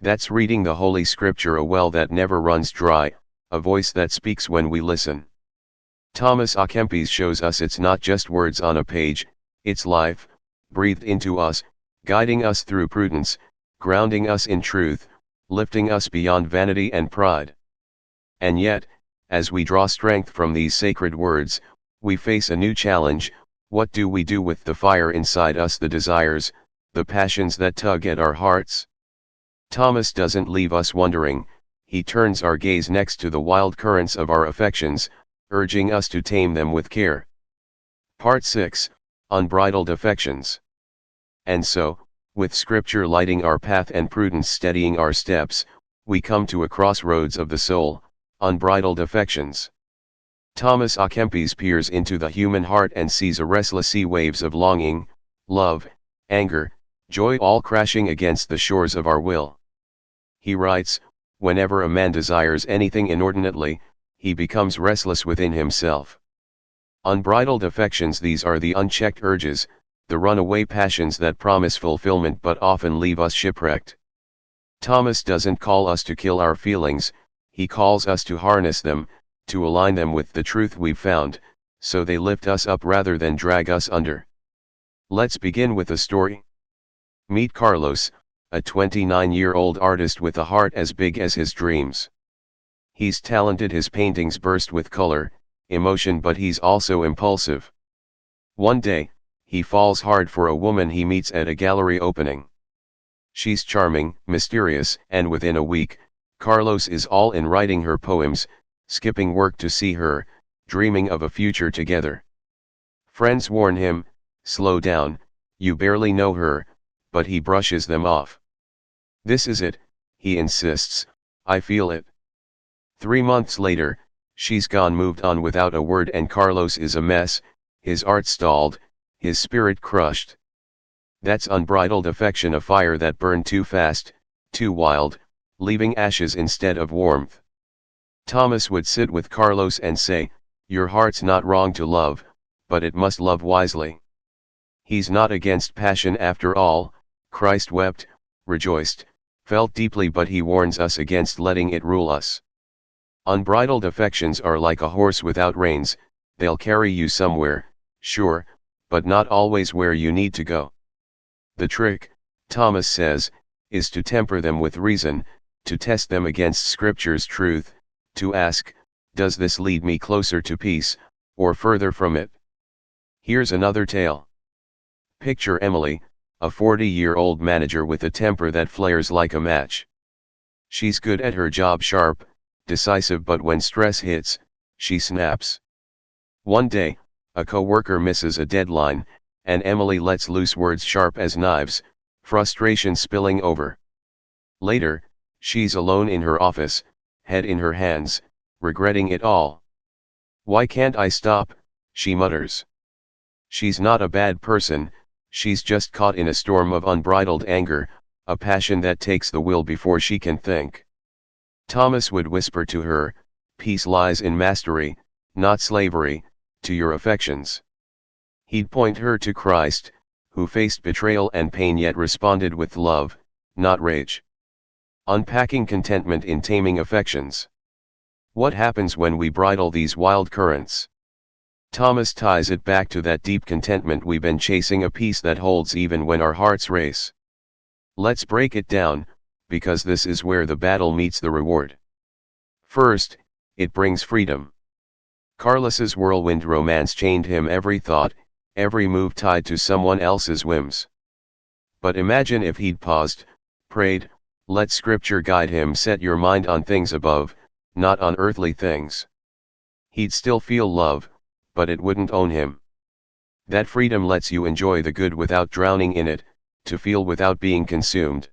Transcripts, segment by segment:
That's reading the Holy Scripture, a well that never runs dry, a voice that speaks when we listen. Thomas à Kempis shows us it's not just words on a page, it's life, breathed into us, guiding us through prudence, grounding us in truth, lifting us beyond vanity and pride. And yet, as we draw strength from these sacred words, we face a new challenge. What do we do with the fire inside us, the desires, the passions that tug at our hearts? Thomas doesn't leave us wondering, he turns our gaze next to the wild currents of our affections, urging us to tame them with care. Part 6, Unbridled Affections. And so, with Scripture lighting our path and prudence steadying our steps, we come to a crossroads of the soul, unbridled affections. Thomas à Kempis peers into the human heart and sees a restless sea waves of longing, love, anger, joy, all crashing against the shores of our will. He writes, whenever a man desires anything inordinately, he becomes restless within himself. Unbridled affections, these are the unchecked urges, the runaway passions that promise fulfillment but often leave us shipwrecked. Thomas doesn't call us to kill our feelings, he calls us to harness them, to align them with the truth we've found, so they lift us up rather than drag us under. Let's begin with a story. Meet Carlos, a 29-year-old artist with a heart as big as his dreams. He's talented, his paintings burst with color, emotion, but he's also impulsive. One day, he falls hard for a woman he meets at a gallery opening. She's charming, mysterious, and within a week, Carlos is all in, writing her poems, skipping work to see her, dreaming of a future together. Friends warn him, slow down, you barely know her, but he brushes them off. This is it, he insists, I feel it. 3 months later, she's gone, moved on without a word, and Carlos is a mess, his art stalled, his spirit crushed. That's unbridled affection, a fire that burned too fast, too wild, leaving ashes instead of warmth. Thomas would sit with Carlos and say, your heart's not wrong to love, but it must love wisely. He's not against passion after all. Christ wept, rejoiced, felt deeply, but he warns us against letting it rule us. Unbridled affections are like a horse without reins, they'll carry you somewhere, sure, but not always where you need to go. The trick, Thomas says, is to temper them with reason, to test them against Scripture's truth, to ask, does this lead me closer to peace, or further from it? Here's another tale. Picture Emily, a 40-year-old manager with a temper that flares like a match. She's good at her job, sharp, decisive, but when stress hits, she snaps. One day, a co-worker misses a deadline, and Emily lets loose, words sharp as knives, frustration spilling over. Later, she's alone in her office, head in her hands, regretting it all. Why can't I stop? She mutters. She's not a bad person, she's just caught in a storm of unbridled anger, a passion that takes the will before she can think. Thomas would whisper to her, peace lies in mastery, not slavery, to your affections. He'd point her to Christ, who faced betrayal and pain yet responded with love, not rage. Unpacking contentment in taming affections. What happens when we bridle these wild currents? Thomas ties it back to that deep contentment we've been chasing, a peace that holds even when our hearts race. Let's break it down, because this is where the battle meets the reward. First, it brings freedom. Carlos's whirlwind romance chained him, every thought, every move tied to someone else's whims. But imagine if he'd paused, prayed, let Scripture guide him, set your mind on things above, not on earthly things. He'd still feel love, but it wouldn't own him. That freedom lets you enjoy the good without drowning in it, to feel without being consumed.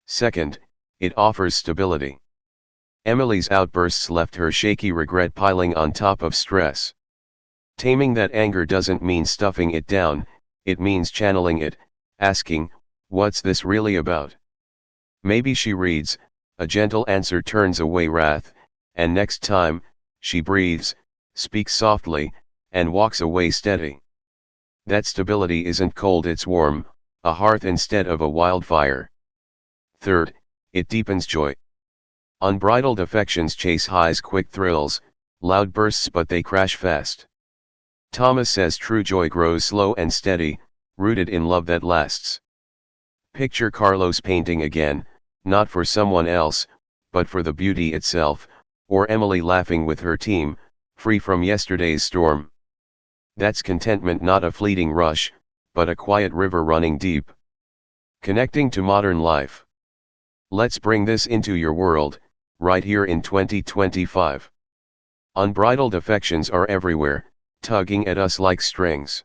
Second, it offers stability. Emily's outbursts left her shaky, regret piling on top of stress. Taming that anger doesn't mean stuffing it down, it means channeling it, asking, what's this really about? Maybe she reads, a gentle answer turns away wrath, and next time, she breathes, speaks softly, and walks away steady. That stability isn't cold, it's warm, a hearth instead of a wildfire. Third, it deepens joy. Unbridled affections chase highs, quick thrills, loud bursts, but they crash fast. Thomas says true joy grows slow and steady, rooted in love that lasts. Picture Carlos painting again, not for someone else, but for the beauty itself, or Emily laughing with her team, free from yesterday's storm. That's contentment, not a fleeting rush, but a quiet river running deep. Connecting to modern life. Let's bring this into your world, right here in 2025. Unbridled affections are everywhere, tugging at us like strings.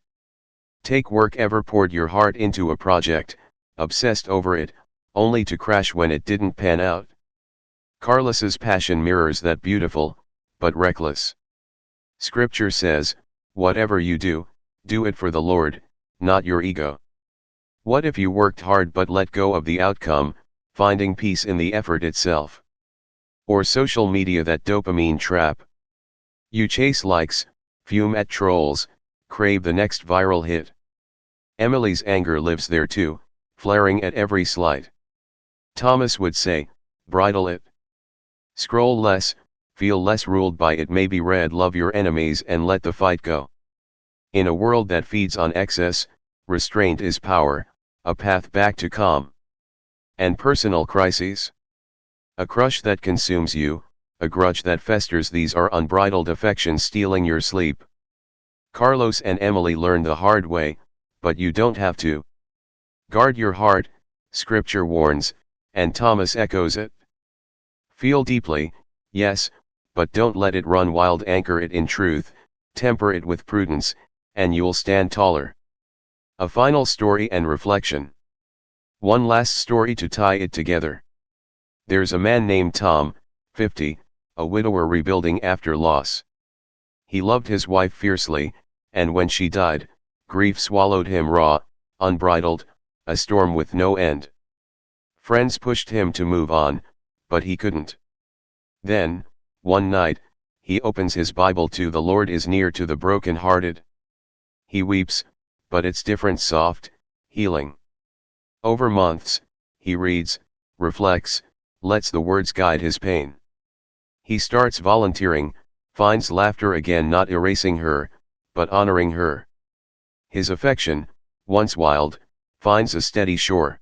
Take work. Ever poured your heart into a project, obsessed over it, only to crash when it didn't pan out? Carlos's passion mirrors that, beautiful, but reckless. Scripture says, whatever you do, do it for the Lord, not your ego. What if you worked hard but let go of the outcome, finding peace in the effort itself? Or social media, that dopamine trap. You chase likes, fume at trolls, crave the next viral hit. Emily's anger lives there too, flaring at every slight. Thomas would say, bridle it. Scroll less, feel less ruled by it. Maybe read, love your enemies and let the fight go. In a world that feeds on excess, restraint is power, a path back to calm. And personal crises. A crush that consumes you, a grudge that festers. These are unbridled affections stealing your sleep. Carlos and Emily learned the hard way, but you don't have to. Guard your heart, Scripture warns, and Thomas echoes it. Feel deeply, yes, but don't let it run wild. Anchor it in truth, temper it with prudence, and you'll stand taller. A final story and reflection. One last story to tie it together. There's a man named Tom, 50, a widower rebuilding after loss. He loved his wife fiercely, and when she died, grief swallowed him raw, unbridled, a storm with no end. Friends pushed him to move on, but he couldn't. Then, one night, he opens his Bible to "The Lord is near to the broken-hearted." He weeps, but it's different, soft, healing. Over months, he reads, reflects, lets the words guide his pain. He starts volunteering, finds laughter again, not erasing her, but honoring her. His affection, once wild, finds a steady shore.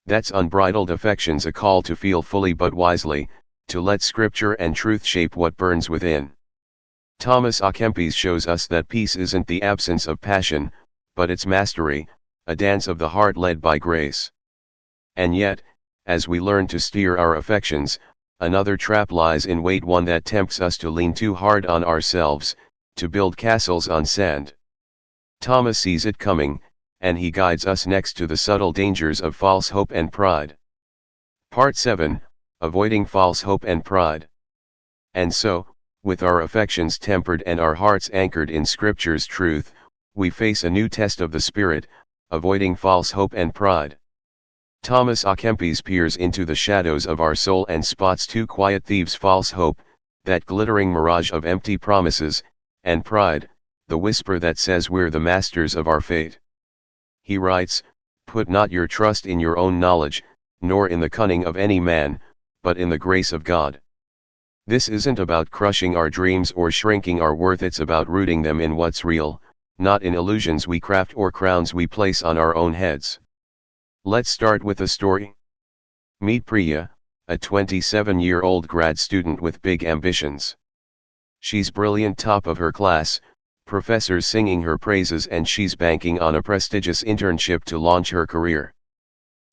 That's unbridled affections, a call to feel fully but wisely, to let Scripture and truth shape what burns within. Thomas à Kempis shows us that peace isn't the absence of passion, but its mastery, a dance of the heart led by grace. And yet, as we learn to steer our affections, another trap lies in wait, one that tempts us to lean too hard on ourselves, to build castles on sand. Thomas sees it coming, and he guides us next to the subtle dangers of false hope and pride. Part 7, Avoiding False Hope and Pride. And so, with our affections tempered and our hearts anchored in Scripture's truth, we face a new test of the Spirit, avoiding false hope and pride. Thomas à Kempis peers into the shadows of our soul and spots two quiet thieves: false hope, that glittering mirage of empty promises, and pride, the whisper that says we're the masters of our fate. He writes, "Put not your trust in your own knowledge, nor in the cunning of any man, but in the grace of God." This isn't about crushing our dreams or shrinking our worth. It's about rooting them in what's real, not in illusions we craft or crowns we place on our own heads. Let's start with a story. Meet Priya, a 27-year-old grad student with big ambitions. She's brilliant, top of her class, professors singing her praises, and she's banking on a prestigious internship to launch her career.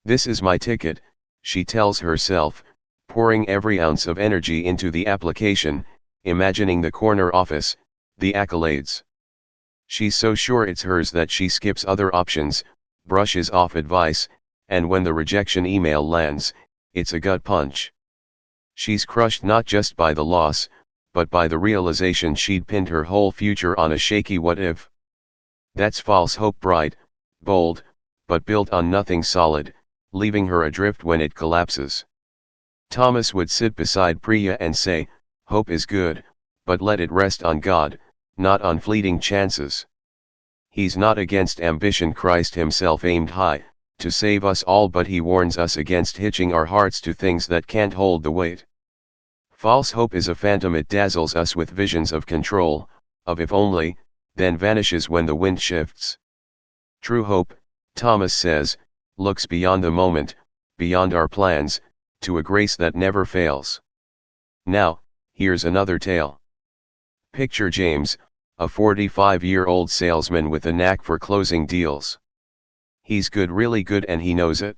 "This is my ticket," she tells herself, pouring every ounce of energy into the application, imagining the corner office, the accolades. She's so sure it's hers that she skips other options, brushes off advice, and when the rejection email lands, it's a gut punch. She's crushed not just by the loss, but by the realization she'd pinned her whole future on a shaky what if. That's false hope, bright, bold, but built on nothing solid, leaving her adrift when it collapses. Thomas would sit beside Priya and say, "Hope is good, but let it rest on God, not on fleeting chances." He's not against ambition. Christ himself aimed high, to save us all, but he warns us against hitching our hearts to things that can't hold the weight. False hope is a phantom. It dazzles us with visions of control, of if only, then vanishes when the wind shifts. True hope, Thomas says, looks beyond the moment, beyond our plans, to a grace that never fails. Now, here's another tale. Picture James, a 45-year-old salesman with a knack for closing deals. He's good, really good, and he knows it.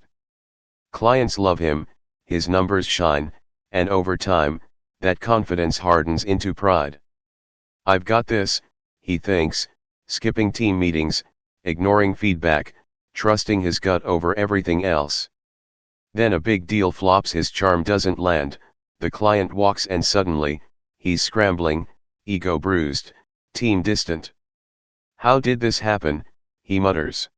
Clients love him, his numbers shine, and over time, that confidence hardens into pride. I've got this, he thinks, skipping team meetings, ignoring feedback, trusting his gut over everything else. Then a big deal flops, his charm doesn't land, the client walks, and suddenly, he's scrambling, ego bruised, team distant. How did this happen, he mutters.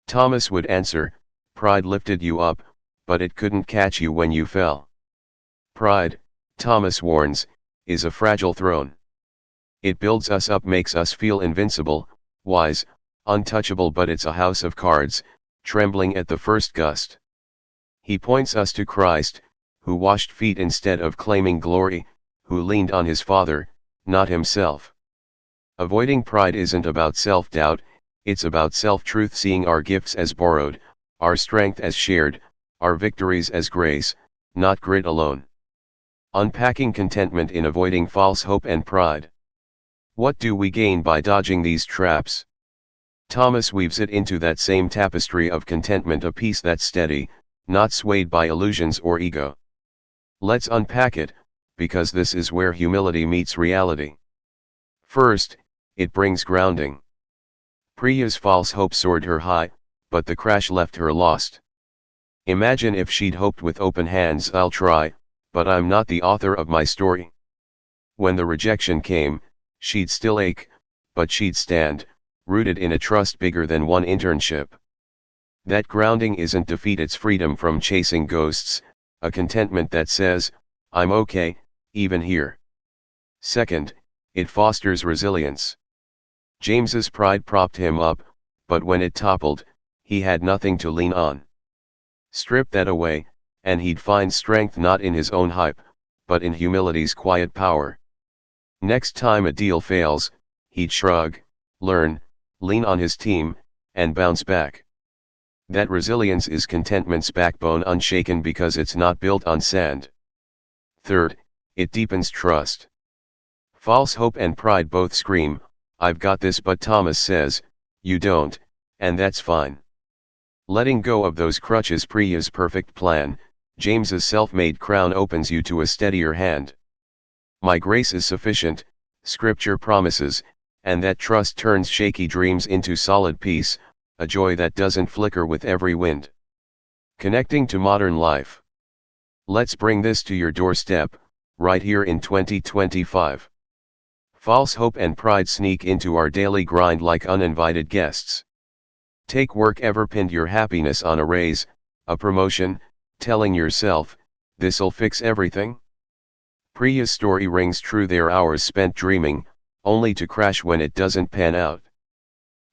Thomas would answer, pride lifted you up, but it couldn't catch you when you fell. Pride, Thomas warns, is a fragile throne. It builds us up, makes us feel invincible, wise, untouchable, but it's a house of cards, trembling at the first gust. He points us to Christ, who washed feet instead of claiming glory, who leaned on his Father, not himself. Avoiding pride isn't about self-doubt, it's about self-truth, seeing our gifts as borrowed, our strength as shared, our victories as grace, not grit alone. Unpacking contentment in avoiding false hope and pride. What do we gain by dodging these traps? Thomas weaves it into that same tapestry of contentment, a peace that's steady, not swayed by illusions or ego. Let's unpack it, because this is where humility meets reality. First, it brings grounding. Priya's false hope soared her high, but the crash left her lost. Imagine if she'd hoped with open hands, I'll try, but I'm not the author of my story. When the rejection came, she'd still ache, but she'd stand, rooted in a trust bigger than one internship. That grounding isn't defeat, it's freedom from chasing ghosts, a contentment that says, I'm okay, even here. Second, it fosters resilience. James's pride propped him up, but when it toppled, he had nothing to lean on. Strip that away, and he'd find strength not in his own hype, but in humility's quiet power. Next time a deal fails, he'd shrug, learn, lean on his team, and bounce back. That resilience is contentment's backbone, unshaken because it's not built on sand. Third, it deepens trust. False hope and pride both scream, I've got this, but Thomas says, you don't, and that's fine. Letting go of those crutches, Priya's perfect plan, James's self-made crown, opens you to a steadier hand. My grace is sufficient, Scripture promises, and that trust turns shaky dreams into solid peace, a joy that doesn't flicker with every wind. Connecting to modern life. Let's bring this to your doorstep, right here in 2025. False hope and pride sneak into our daily grind like uninvited guests. Take work. Ever pinned your happiness on a raise, a promotion, telling yourself, this'll fix everything? Priya's story rings true. Their hours spent dreaming, only to crash when it doesn't pan out.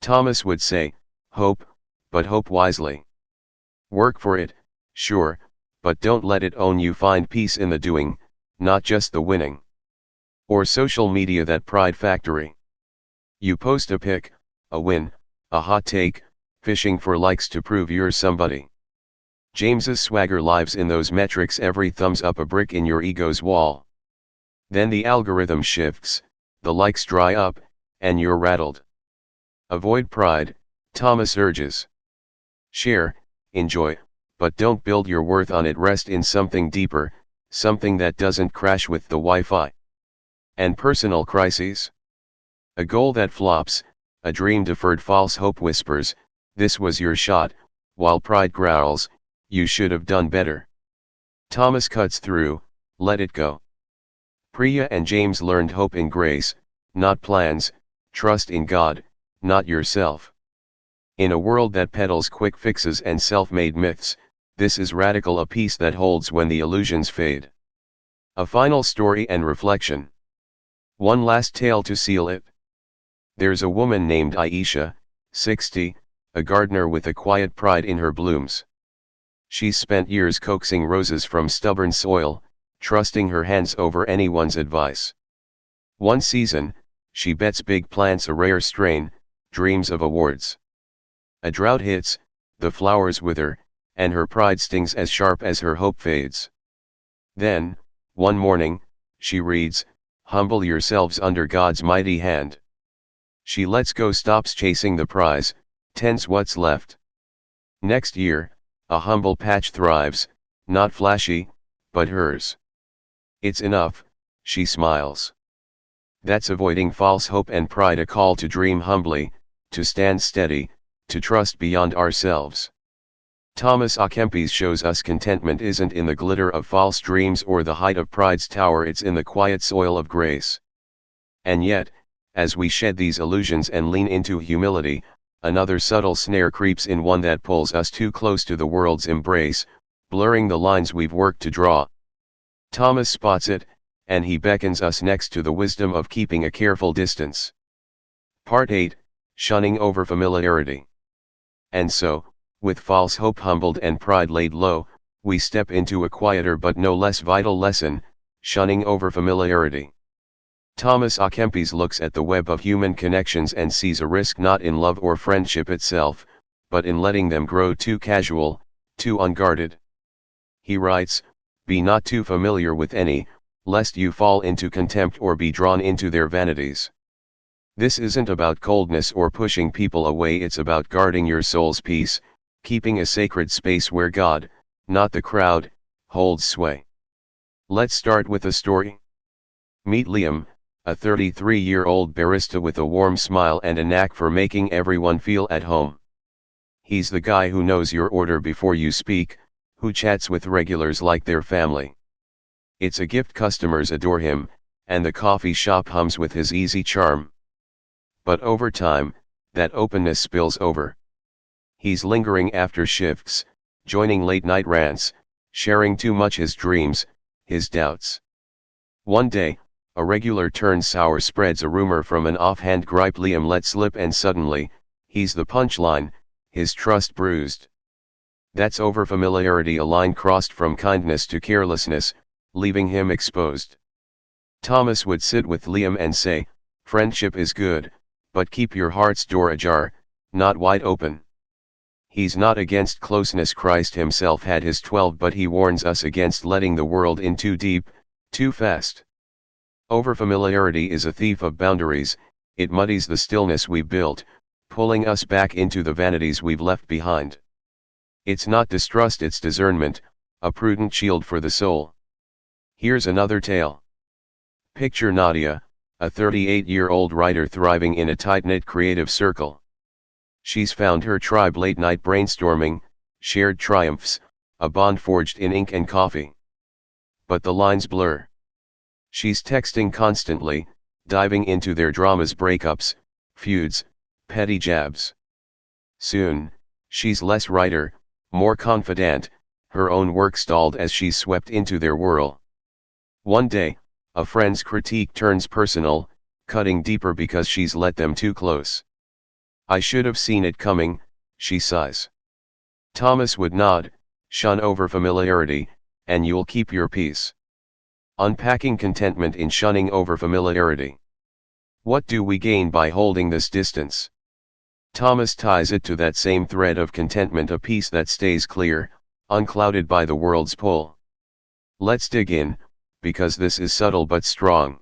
Thomas would say, hope, but hope wisely. Work for it, sure, but don't let it own you. Find peace in the doing, not just the winning. Or social media, that pride factory. You post a pic, a win, a hot take, fishing for likes to prove you're somebody. James's swagger lives in those metrics. Every thumbs up a brick in your ego's wall. Then the algorithm shifts, the likes dry up, and you're rattled. Avoid pride, Thomas urges. Share, enjoy, but don't build your worth on it. Rest in something deeper, something that doesn't crash with the Wi-Fi. And personal crises. A goal that flops, a dream deferred. False hope whispers, this was your shot, while pride growls, you should have done better. Thomas cuts through, let it go. Priya and James learned hope in grace, not plans, trust in God, not yourself. In a world that peddles quick fixes and self-made myths, this is radical, a peace that holds when the illusions fade. A final story and reflection. One last tale to seal it. There's a woman named Aisha, 60, a gardener with a quiet pride in her blooms. She's spent years coaxing roses from stubborn soil, trusting her hands over anyone's advice. One season, she bets big plants a rare strain, dreams of awards. A drought hits, the flowers wither, and her pride stings as sharp as her hope fades. Then, one morning, she reads, "Humble yourselves under God's mighty hand." She lets go, stops chasing the prize, tends what's left. Next year, a humble patch thrives, not flashy, but hers. It's enough, she smiles. That's avoiding false hope and pride, a call to dream humbly, to stand steady, to trust beyond ourselves. Thomas A. Kempis shows us contentment isn't in the glitter of false dreams or the height of pride's tower, it's in the quiet soil of grace. And yet, as we shed these illusions and lean into humility, another subtle snare creeps in, one that pulls us too close to the world's embrace, blurring the lines we've worked to draw. Thomas spots it, and he beckons us next to the wisdom of keeping a careful distance. Part 8, Shunning Over Familiarity. And so, with false hope humbled and pride laid low, we step into a quieter but no less vital lesson, shunning over familiarity. Thomas A. Kempis looks at the web of human connections and sees a risk not in love or friendship itself, but in letting them grow too casual, too unguarded. He writes, "Be not too familiar with any, lest you fall into contempt or be drawn into their vanities." This isn't about coldness or pushing people away, it's about guarding your soul's peace, keeping a sacred space where God, not the crowd, holds sway. Let's start with a story. Meet Liam, a 33-year-old barista with a warm smile and a knack for making everyone feel at home. He's the guy who knows your order before you speak, who chats with regulars like their family. It's a gift, customers adore him, and the coffee shop hums with his easy charm. But over time, that openness spills over. He's lingering after shifts, joining late-night rants, sharing too much his dreams, his doubts. One day, a regular turns sour, spreads a rumor from an offhand gripe Liam let slip, and suddenly, he's the punchline, his trust bruised. That's overfamiliarity, a line crossed from kindness to carelessness, leaving him exposed. Thomas would sit with Liam and say, "Friendship is good, but keep your heart's door ajar, not wide open." He's not against closeness, Christ himself had his 12, but he warns us against letting the world in too deep, too fast. Overfamiliarity is a thief of boundaries, it muddies the stillness we built, pulling us back into the vanities we've left behind. It's not distrust, it's discernment, a prudent shield for the soul. Here's another tale. Picture Nadia, a 38-year-old writer thriving in a tight-knit creative circle. She's found her tribe, late-night brainstorming, shared triumphs, a bond forged in ink and coffee. But the lines blur. She's texting constantly, diving into their dramas, breakups, feuds, petty jabs. Soon, she's less writer, more confidant, her own work stalled as she's swept into their whirl. One day, a friend's critique turns personal, cutting deeper because she's let them too close. "I should have seen it coming," she sighs. Thomas would nod, "Shun over familiarity, and you'll keep your peace." Unpacking contentment in shunning over familiarity. What do we gain by holding this distance? Thomas ties it to that same thread of contentment, a peace that stays clear, unclouded by the world's pull. Let's dig in, because this is subtle but strong.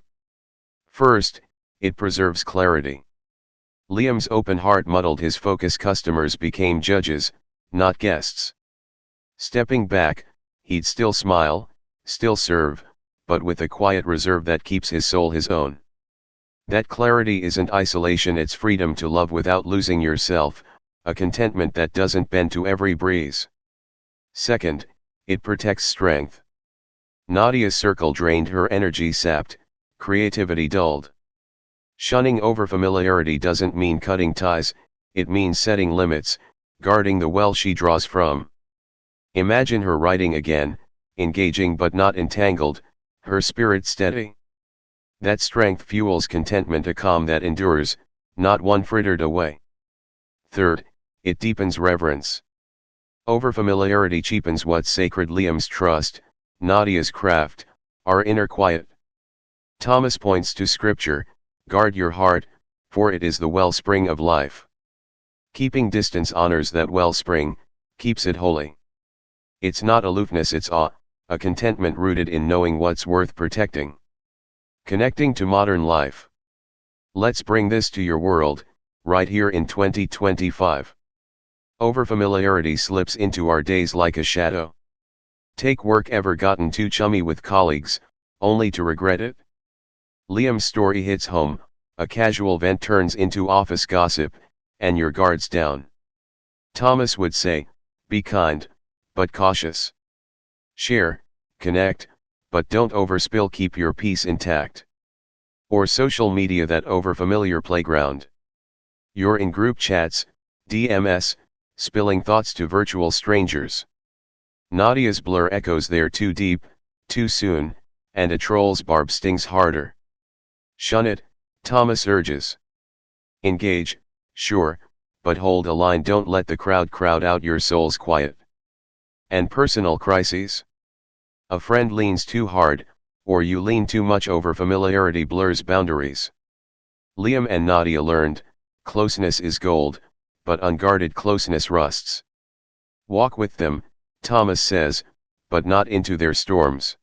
First, it preserves clarity. Liam's open heart muddled his focus, customers became judges, not guests. Stepping back, he'd still smile, still serve, but with a quiet reserve that keeps his soul his own. That clarity isn't isolation, it's freedom to love without losing yourself, a contentment that doesn't bend to every breeze. Second, it protects strength. Nadia's circle drained, her energy sapped, creativity dulled. Shunning over familiarity doesn't mean cutting ties, it means setting limits, guarding the well she draws from. Imagine her writing again, engaging but not entangled, her spirit steady. That strength fuels contentment, a calm that endures, not one frittered away. Third, it deepens reverence. Overfamiliarity cheapens what's sacred. Liam's trust, Nadia's craft, our inner quiet. Thomas points to scripture, guard your heart, for it is the wellspring of life. Keeping distance honors that wellspring, keeps it holy. It's not aloofness, it's awe, a contentment rooted in knowing what's worth protecting. Connecting to modern life. Let's bring this to your world, right here in 2025. Overfamiliarity slips into our days like a shadow. Take work. Ever gotten too chummy with colleagues, only to regret it? Liam's story hits home, a casual vent turns into office gossip, and your guard's down. Thomas would say, be kind, but cautious. Share, connect, but don't overspill. Keep your peace intact. Or social media, that overfamiliar playground. You're in group chats, DMS, spilling thoughts to virtual strangers. Nadia's blur echoes there too deep, too soon, and a troll's barb stings harder. Shun it, Thomas urges. Engage, sure, but hold a line. Don't let the crowd out your soul's quiet. And personal crises? A friend leans too hard, or you lean too much. Overfamiliarity blurs boundaries. Liam and Nadia learned, closeness is gold, but unguarded closeness rusts. Walk with them, Thomas says, but not into their storms.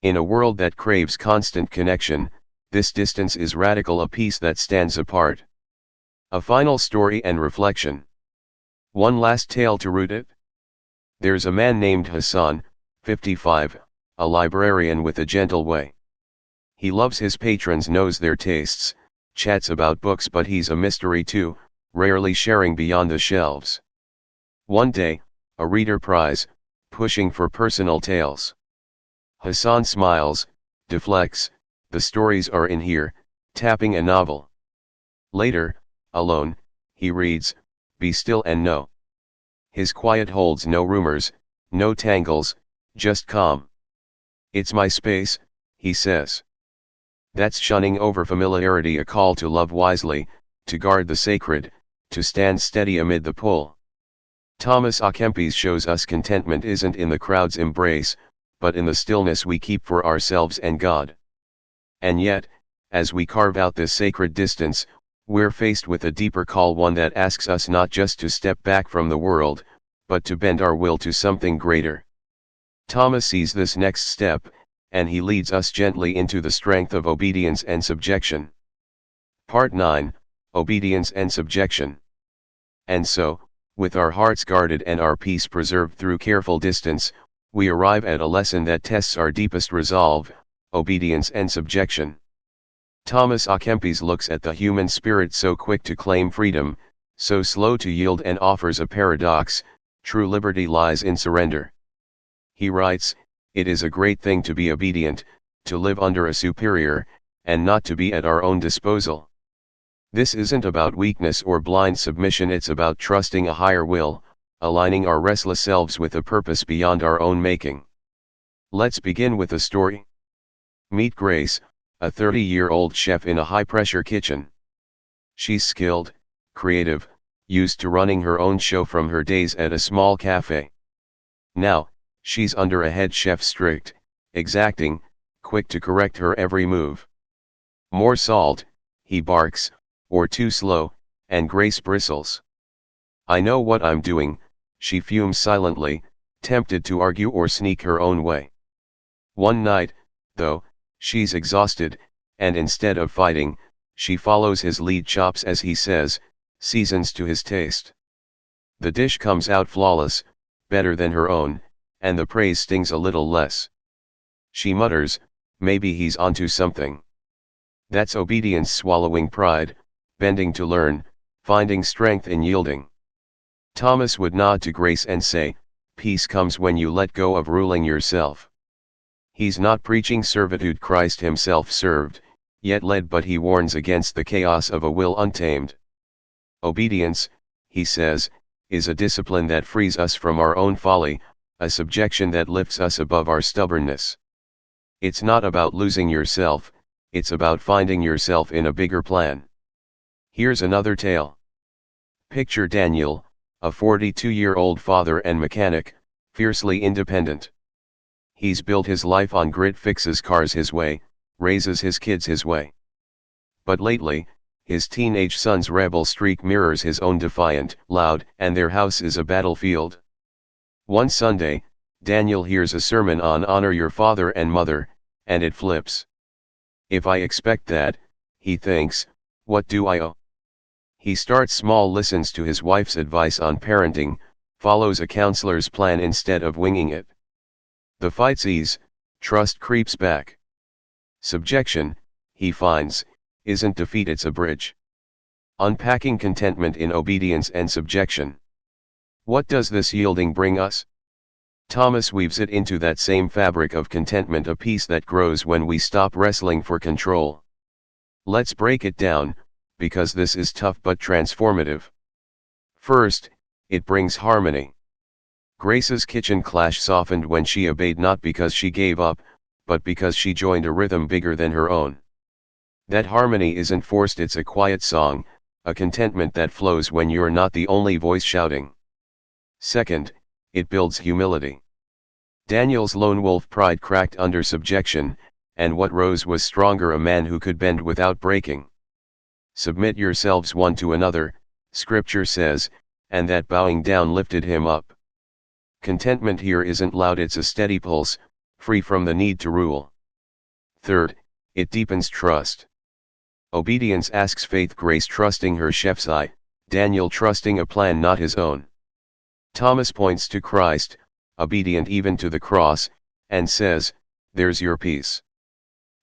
In a world that craves constant connection, this distance is radical, a peace that stands apart. A final story and reflection. One last tale to root it. There's a man named Hassan, 55, a librarian with a gentle way. He loves his patrons, knows their tastes, chats about books, but he's a mystery too, rarely sharing beyond the shelves. One day, a reader prize, pushing for personal tales. Hassan smiles, deflects, the stories are in here, tapping a novel. Later, alone, he reads, Be Still and Know. His quiet holds no rumors, no tangles, just calm. It's my space, he says. That's shunning overfamiliarity, a call to love wisely, to guard the sacred, to stand steady amid the pull. Thomas A. Kempis shows us contentment isn't in the crowd's embrace, but in the stillness we keep for ourselves and God. And yet, as we carve out this sacred distance, we're faced with a deeper call, one that asks us not just to step back from the world, but to bend our will to something greater. Thomas sees this next step, and he leads us gently into the strength of obedience and subjection. Part 9, Obedience and Subjection. And so, with our hearts guarded and our peace preserved through careful distance, we arrive at a lesson that tests our deepest resolve, obedience and subjection. Thomas A. Kempis looks at the human spirit, so quick to claim freedom, so slow to yield, and offers a paradox: true liberty lies in surrender. He writes, it is a great thing to be obedient, to live under a superior, and not to be at our own disposal. This isn't about weakness or blind submission, it's about trusting a higher will, aligning our restless selves with a purpose beyond our own making. Let's begin with a story. Meet Grace, a 30-year-old chef in a high-pressure kitchen. She's skilled, creative, used to running her own show from her days at a small cafe. Now, she's under a head chef strict, exacting, quick to correct her every move. More salt, he barks, or too slow, and Grace bristles. I know what I'm doing, she fumes silently, tempted to argue or sneak her own way. One night, though, she's exhausted, and instead of fighting, she follows his lead, chops as he says, seasons to his taste. The dish comes out flawless, better than her own, and the praise stings a little less. She mutters, maybe he's onto something. That's obedience, swallowing pride, bending to learn, finding strength in yielding. Thomas would nod to Grace and say, peace comes when you let go of ruling yourself. He's not preaching servitude, Christ himself served, yet led, but he warns against the chaos of a will untamed. Obedience, he says, is a discipline that frees us from our own folly, a subjection that lifts us above our stubbornness. It's not about losing yourself, it's about finding yourself in a bigger plan. Here's another tale. Picture Daniel, a 42-year-old father and mechanic, fiercely independent. He's built his life on grit, fixes cars his way, raises his kids his way. But lately, his teenage son's rebel streak mirrors his own, defiant, loud, and their house is a battlefield. One Sunday, Daniel hears a sermon on honor your father and mother, and it flips. If I expect that, he thinks, what do I owe? He starts small, listens to his wife's advice on parenting, follows a counselor's plan instead of winging it. The fights ease, trust creeps back. Subjection, he finds, isn't defeat, it's a bridge. Unpacking contentment in obedience and subjection. What does this yielding bring us? Thomas weaves it into that same fabric of contentment, a peace that grows when we stop wrestling for control. Let's break it down, because this is tough but transformative. First, it brings harmony. Grace's kitchen clash softened when she obeyed, not because she gave up, but because she joined a rhythm bigger than her own. That harmony isn't forced, it's a quiet song, a contentment that flows when you're not the only voice shouting. Second, it builds humility. Daniel's lone wolf pride cracked under subjection, and what rose was stronger, a man who could bend without breaking. Submit yourselves one to another, Scripture says, and that bowing down lifted him up. Contentment here isn't loud, it's a steady pulse, free from the need to rule. Third, it deepens trust. Obedience asks faith, Grace trusting her chef's eye, Daniel trusting a plan not his own. Thomas points to Christ, obedient even to the cross, and says, there's your peace.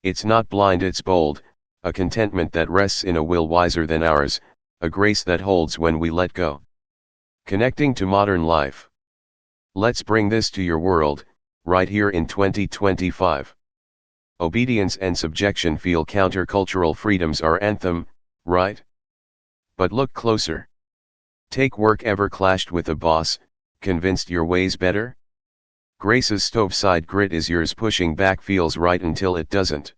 It's not blind, it's bold, a contentment that rests in a will wiser than ours, a grace that holds when we let go. Connecting to modern life. Let's bring this to your world, right here in 2025. Obedience and subjection feel countercultural, freedom's our anthem, right? But look closer. Take work, ever clashed with a boss, convinced your way's better? Grace's stove-side grit is yours, pushing back feels right until it doesn't.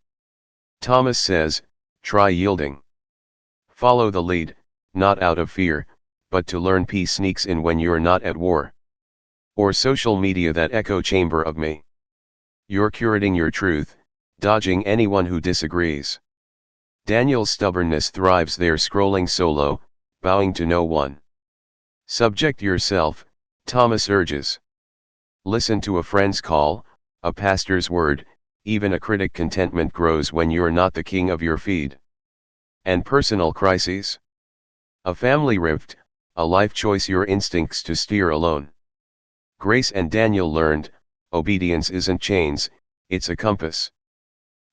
Thomas says, try yielding. Follow the lead, not out of fear, but to learn. Peace sneaks in when you're not at war. Or social media, that echo chamber of me. You're curating your truth, dodging anyone who disagrees. Daniel's stubbornness thrives there, scrolling solo, bowing to no one. Subject yourself, Thomas urges. Listen to a friend's call, a pastor's word, even a critic. Contentment grows when you're not the king of your feed. And personal crises? A family rift, a life choice, your instincts to steer alone. Grace and Daniel learned, obedience isn't chains, it's a compass.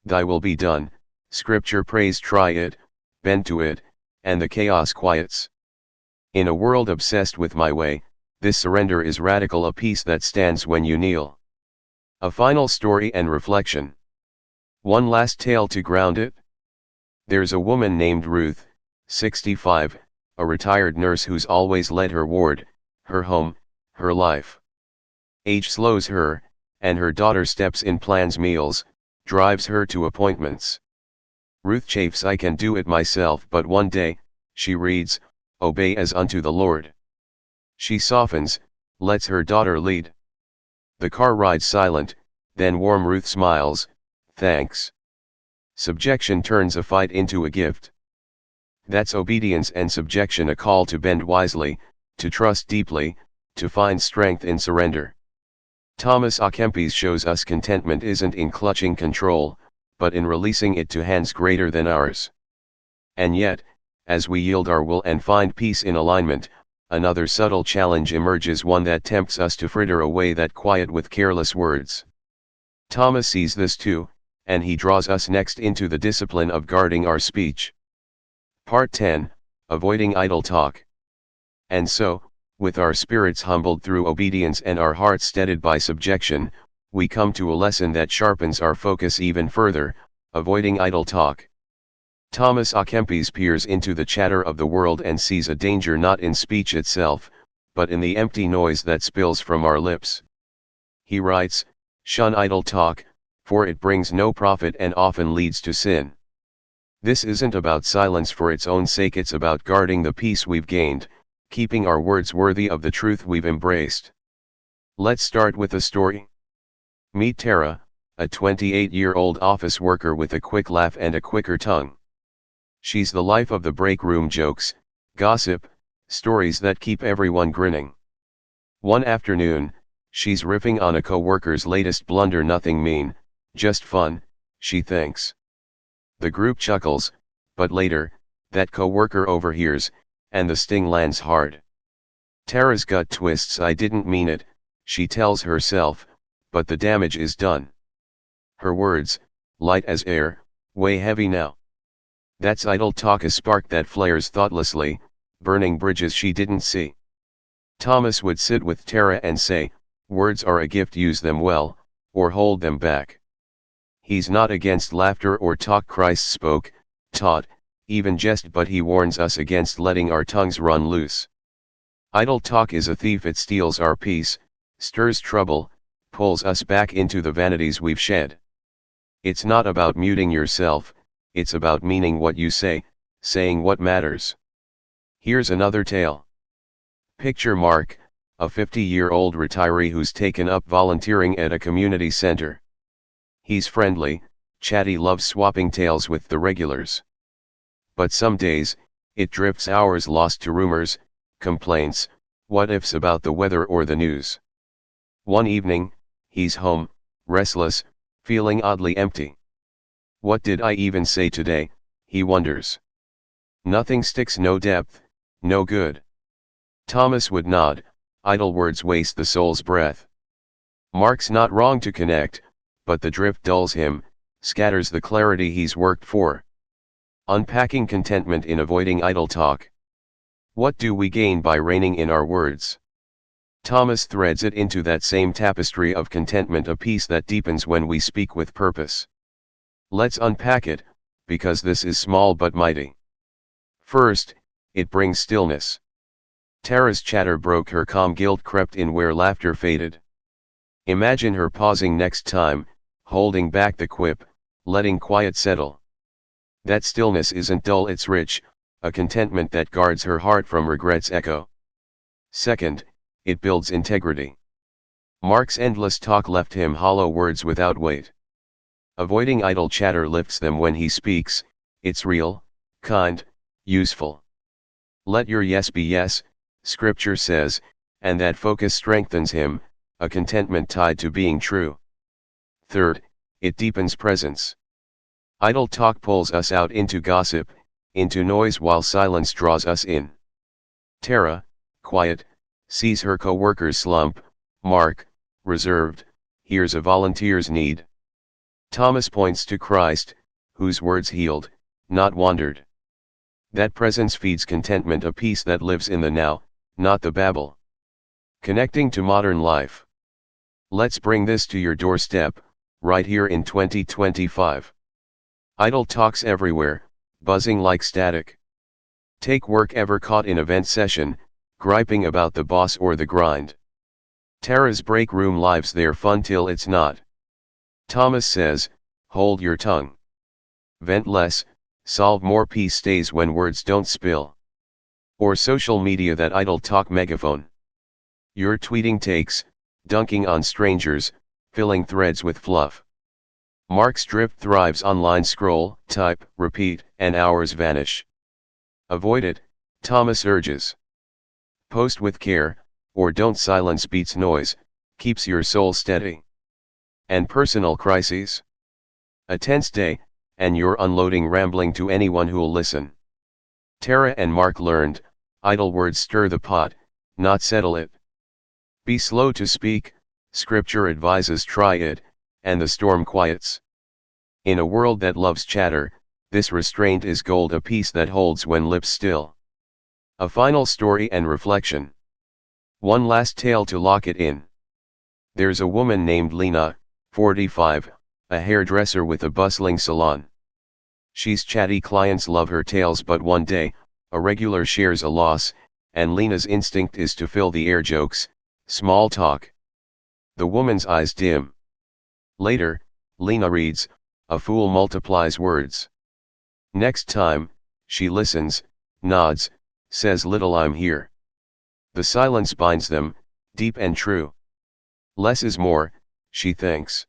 Thy will be done, Scripture prays, try it, bend to it, and the chaos quiets. In a world obsessed with my way, this surrender is radical, a peace that stands when you kneel. A final story and reflection. One last tale to ground it. There's a woman named Ruth, 65, a retired nurse who's always led her ward, her home, her life. Age slows her, and her daughter steps in, plans meals, drives her to appointments. Ruth chafes, I can do it myself, but one day, she reads, obey as unto the Lord. She softens, lets her daughter lead. The car rides silent, then warm. Ruth smiles, thanks. Subjection turns a fight into a gift. That's obedience and subjection, a call to bend wisely, to trust deeply, to find strength in surrender. Thomas A. Kempis shows us contentment isn't in clutching control, but in releasing it to hands greater than ours. And yet, as we yield our will and find peace in alignment, another subtle challenge emerges, one that tempts us to fritter away that quiet with careless words. Thomas sees this too, and he draws us next into the discipline of guarding our speech. Part 10, Avoiding Idle Talk. And so, with our spirits humbled through obedience and our hearts steadied by subjection, we come to a lesson that sharpens our focus even further, avoiding idle talk. Thomas A. Kempis peers into the chatter of the world and sees a danger not in speech itself, but in the empty noise that spills from our lips. He writes, shun idle talk, for it brings no profit and often leads to sin. This isn't about silence for its own sake, it's about guarding the peace we've gained, keeping our words worthy of the truth we've embraced. Let's start with a story. Meet Tara, a 28-year-old office worker with a quick laugh and a quicker tongue. She's the life of the break room: jokes, gossip, stories that keep everyone grinning. One afternoon, she's riffing on a co-worker's latest blunder. Nothing mean, just fun, she thinks. The group chuckles, but later, that co-worker overhears, and the sting lands hard. Tara's gut twists. I didn't mean it, she tells herself, but the damage is done. Her words, light as air, weigh heavy now. That's idle talk, a spark that flares thoughtlessly, burning bridges she didn't see. Thomas would sit with Tara and say, words are a gift, use them well, or hold them back. He's not against laughter or talk. Christ spoke, taught, even jest, but he warns us against letting our tongues run loose. Idle talk is a thief. It steals our peace, stirs trouble, pulls us back into the vanities we've shed. It's not about muting yourself, it's about meaning what you say, saying what matters. Here's another tale. Picture Mark, a 50-year-old retiree who's taken up volunteering at a community center. He's friendly, chatty, loves swapping tales with the regulars. But some days, it drifts hours lost to rumors, complaints, what-ifs about the weather or the news. One evening, he's home, restless, feeling oddly empty. What did I even say today, he wonders. Nothing sticks, no depth, no good. Thomas would nod, idle words waste the soul's breath. Mark's not wrong to connect, but the drift dulls him, scatters the clarity he's worked for. Unpacking contentment in avoiding idle talk. What do we gain by reining in our words? Thomas threads it into that same tapestry of contentment, a peace that deepens when we speak with purpose. Let's unpack it, because this is small but mighty. First, it brings stillness. Tara's chatter broke her calm, guilt crept in where laughter faded. Imagine her pausing next time, holding back the quip, letting quiet settle. That stillness isn't dull, it's rich, a contentment that guards her heart from regret's echo. Second, it builds integrity. Mark's endless talk left him hollow words without weight. Avoiding idle chatter lifts them when he speaks, it's real, kind, useful. Let your yes be yes, Scripture says, and that focus strengthens him, a contentment tied to being true. Third, it deepens presence. Idle talk pulls us out into gossip, into noise, while silence draws us in. Tara, quiet, sees her co-workers slump. Mark, reserved, hears a volunteer's need. Thomas points to Christ, whose words healed, not wandered. That presence feeds contentment, a peace that lives in the now, not the babble. Connecting to modern life. Let's bring this to your doorstep, right here in 2025. Idle talks everywhere, buzzing like static. Take work: ever caught in event session, griping about the boss or the grind? Tara's break room lives there, fun till it's not. Thomas says, hold your tongue. Vent less, solve more, peace stays when words don't spill. Or social media, that idle talk megaphone. You're tweeting takes, dunking on strangers, filling threads with fluff. Mark's drift thrives online: scroll, type, repeat, and hours vanish. Avoid it, Thomas urges. Post with care, or don't. Silence beats noise, keeps your soul steady. And personal crises? A tense day, and you're unloading, rambling to anyone who'll listen. Tara and Mark learned, idle words stir the pot, not settle it. Be slow to speak, Scripture advises, try it, and the storm quiets. In a world that loves chatter, this restraint is gold, a peace that holds when lips still. A final story and reflection. One last tale to lock it in. There's a woman named Lena, 45, a hairdresser with a bustling salon. She's chatty, clients love her tales, but one day, a regular shares a loss, and Lena's instinct is to fill the air: jokes, small talk. The woman's eyes dim. Later, Lena reads, a fool multiplies words. Next time, she listens, nods, says little, I'm here. The silence binds them, deep and true. Less is more, she thinks.